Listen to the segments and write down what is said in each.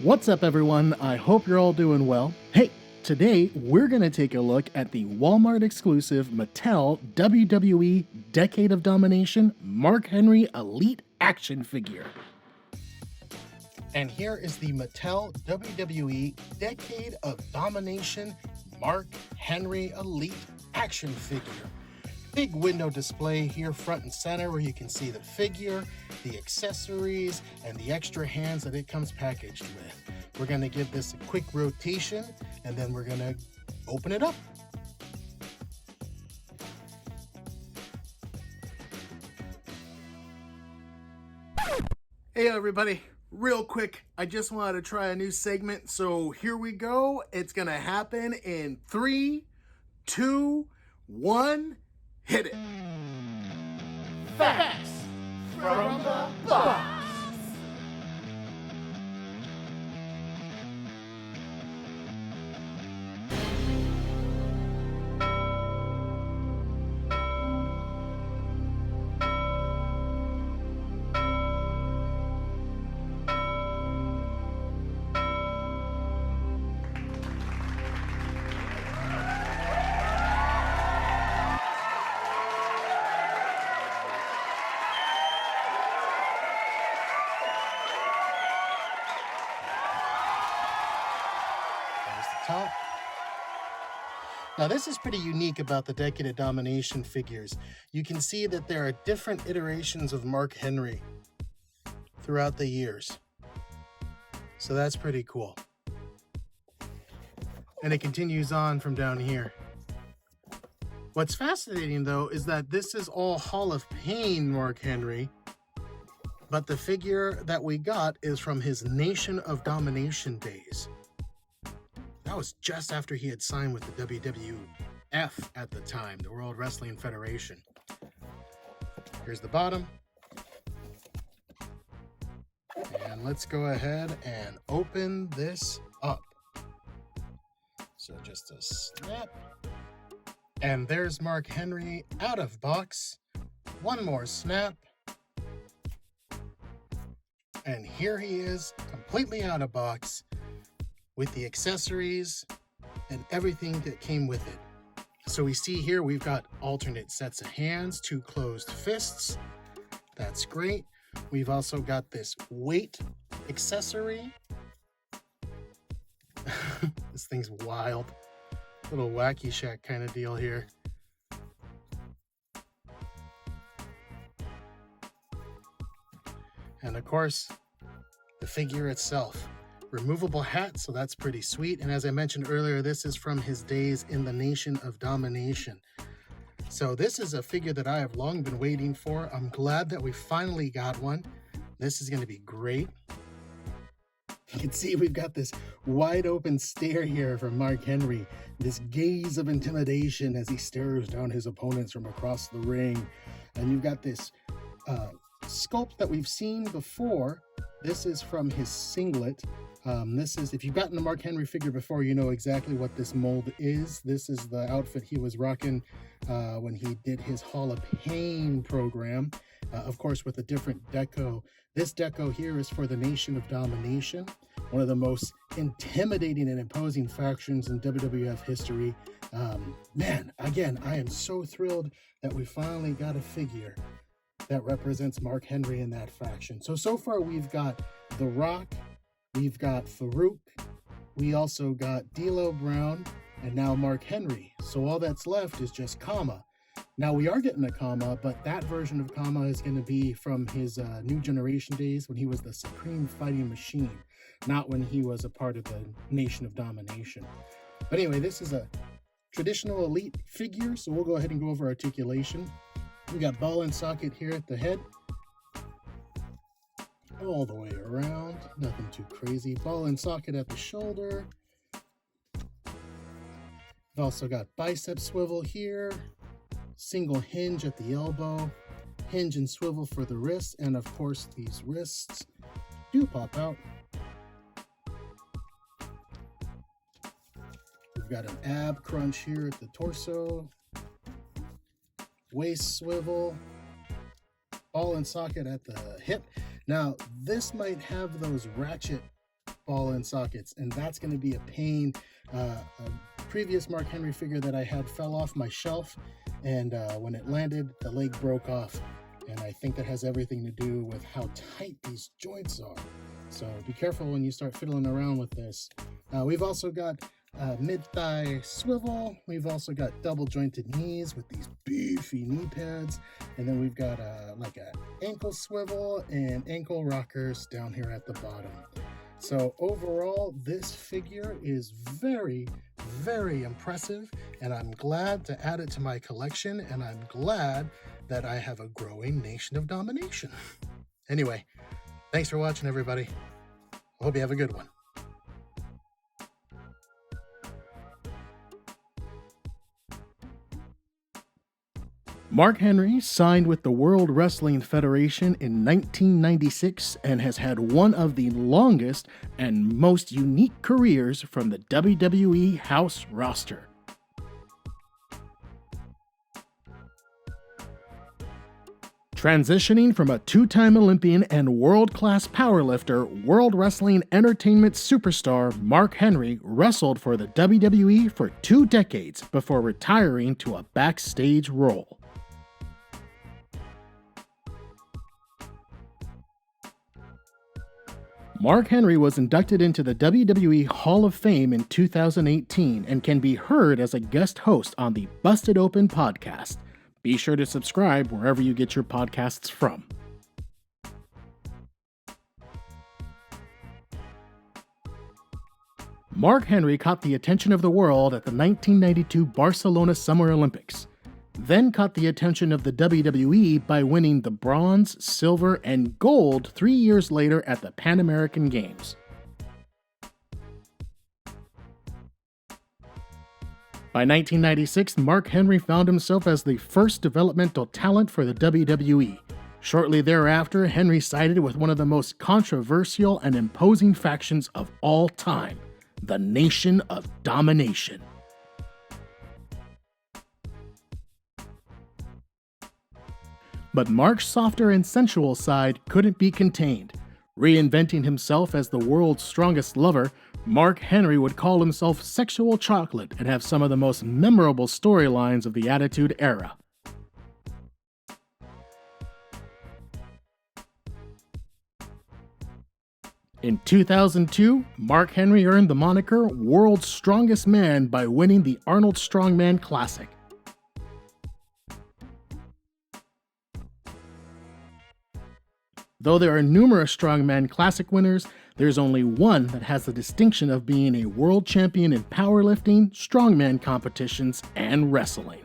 What's up, everyone? I hope you're all doing well. Hey, today we're going to take a look at the Walmart exclusive Mattel WWE Decade of Domination Mark Henry Elite action figure. And here is the Mattel WWE Decade of Domination Mark Henry Elite action figure. Big window display here front and center where you can see the figure, the accessories, and the extra hands that it comes packaged with. We're going to give this a quick rotation and then we're going to open it up. Hey everybody, real quick, I just wanted to try a new segment, so here we go. It's going to happen in 3, 2, 1. Hit it. Facts from the box. Top. Now this is pretty unique about the Decade of Domination figures. You can see that there are different iterations of Mark Henry throughout the years. So that's pretty cool. And it continues on from down here. What's fascinating though is that this is all Hall of Pain Mark Henry, but the figure that we got is from his Nation of Domination days. That was just after he had signed with the WWF at the time, the World Wrestling Federation. Here's the bottom. And let's go ahead and open this up. So just a snap. And there's Mark Henry out of box. One more snap. And here he is, completely out of box, with the accessories and everything that came with it. So we see here we've got alternate sets of hands, 2 closed fists. That's great. We've also got this weight accessory. This thing's wild. Little wacky shack kind of deal here. And of course, the figure itself. Removable hat, so that's pretty sweet. And as I mentioned earlier, this is from his days in the Nation of Domination. So this is a figure that I have long been waiting for. I'm glad that we finally got one. This is going to be great. You can see we've got this wide open stare here from Mark Henry, this gaze of intimidation as he stares down his opponents from across the ring. And you've got this sculpt that we've seen before. This is from his singlet. This is, if you've gotten a Mark Henry figure before, you know exactly what this mold is. This is the outfit he was rocking when he did his Hall of Pain program, of course with a different deco. This deco here is for the Nation of Domination, one of the most intimidating and imposing factions in WWF history. Man, again, I am so thrilled that we finally got a figure that represents Mark Henry in that faction. So far we've got The Rock, we've got Farouk, we also got D'Lo Brown, and now Mark Henry. So all that's left is just Kama. Now we are getting a Kama, but that version of Kama is going to be from his New Generation days when he was the Supreme Fighting Machine, not when he was a part of the Nation of Domination. But anyway, this is a traditional elite figure, so we'll go ahead and go over articulation. We got ball and socket here at the head, all the way around, nothing too crazy. Ball and socket at the shoulder. We've also got bicep swivel here, single hinge at the elbow, hinge and swivel for the wrist, and of course these wrists do pop out. We've got an ab crunch here at the torso, waist swivel, ball and socket at the hip. Now, this might have those ratchet ball and sockets, and that's going to be a pain. A previous Mark Henry figure that I had fell off my shelf, and when it landed, the leg broke off. And I think that has everything to do with how tight these joints are. So be careful when you start fiddling around with this. We've also got mid-thigh swivel. We've also got double jointed knees with these beefy knee pads. And then we've got like an ankle swivel and ankle rockers down here at the bottom. So overall, this figure is very, very impressive, and I'm glad to add it to my collection, and I'm glad that I have a growing nation of domination. Anyway, thanks for watching, everybody. I hope you have a good one. Mark Henry signed with the World Wrestling Federation in 1996 and has had one of the longest and most unique careers from the WWE house roster. Transitioning from a two-time Olympian and world-class powerlifter, World Wrestling Entertainment superstar Mark Henry wrestled for the WWE for 2 decades before retiring to a backstage role. Mark Henry was inducted into the WWE Hall of Fame in 2018 and can be heard as a guest host on the Busted Open podcast. Be sure to subscribe wherever you get your podcasts from. Mark Henry caught the attention of the world at the 1992 Barcelona Summer Olympics, then caught the attention of the WWE by winning the bronze, silver, and gold 3 years later at the Pan American Games. By 1996, Mark Henry found himself as the first developmental talent for the WWE. Shortly thereafter, Henry sided with one of the most controversial and imposing factions of all time, the Nation of Domination. But Mark's softer and sensual side couldn't be contained. Reinventing himself as the world's strongest lover, Mark Henry would call himself Sexual Chocolate and have some of the most memorable storylines of the Attitude Era. In 2002, Mark Henry earned the moniker World's Strongest Man by winning the Arnold Strongman Classic. Though there are numerous Strongman Classic winners, there's only one that has the distinction of being a world champion in powerlifting, strongman competitions, and wrestling.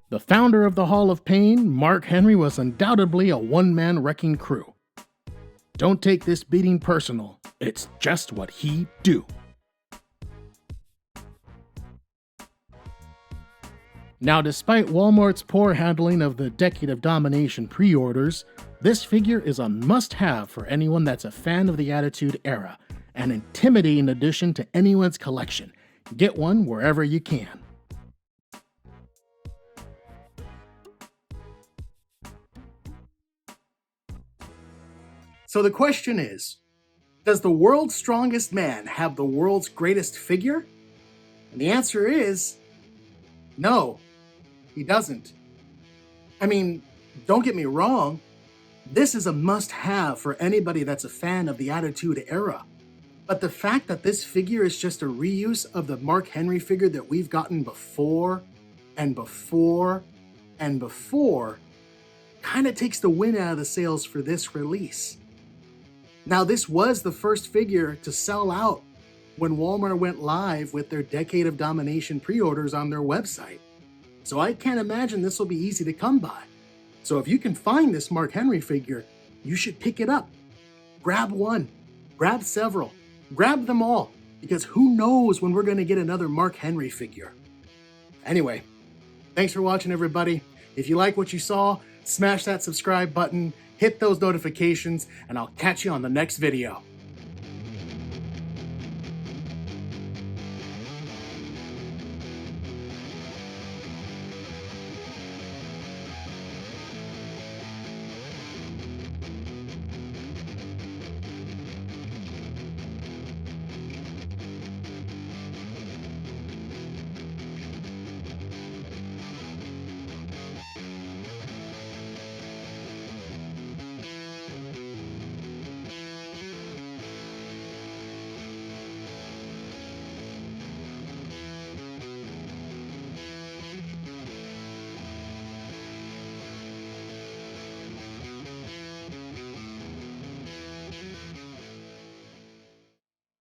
The founder of the Hall of Pain, Mark Henry, was undoubtedly a one-man wrecking crew. Don't take this beating personal, it's just what he do. Now, despite Walmart's poor handling of the Decade of Domination pre-orders, this figure is a must-have for anyone that's a fan of the Attitude Era, an intimidating addition to anyone's collection. Get one wherever you can. So the question is, does the world's strongest man have the world's greatest figure? And the answer is, no, he doesn't. I mean, don't get me wrong, this is a must-have for anybody that's a fan of the Attitude Era. But the fact that this figure is just a reuse of the Mark Henry figure that we've gotten before and before and before kind of takes the wind out of the sails for this release. Now, this was the first figure to sell out when Walmart went live with their Decade of Domination pre-orders on their website. So I can't imagine this will be easy to come by. So if you can find this Mark Henry figure, you should pick it up. Grab one, grab several, grab them all, because who knows when we're going to get another Mark Henry figure. Anyway, thanks for watching, everybody. If you like what you saw, smash that subscribe button, hit those notifications, and I'll catch you on the next video.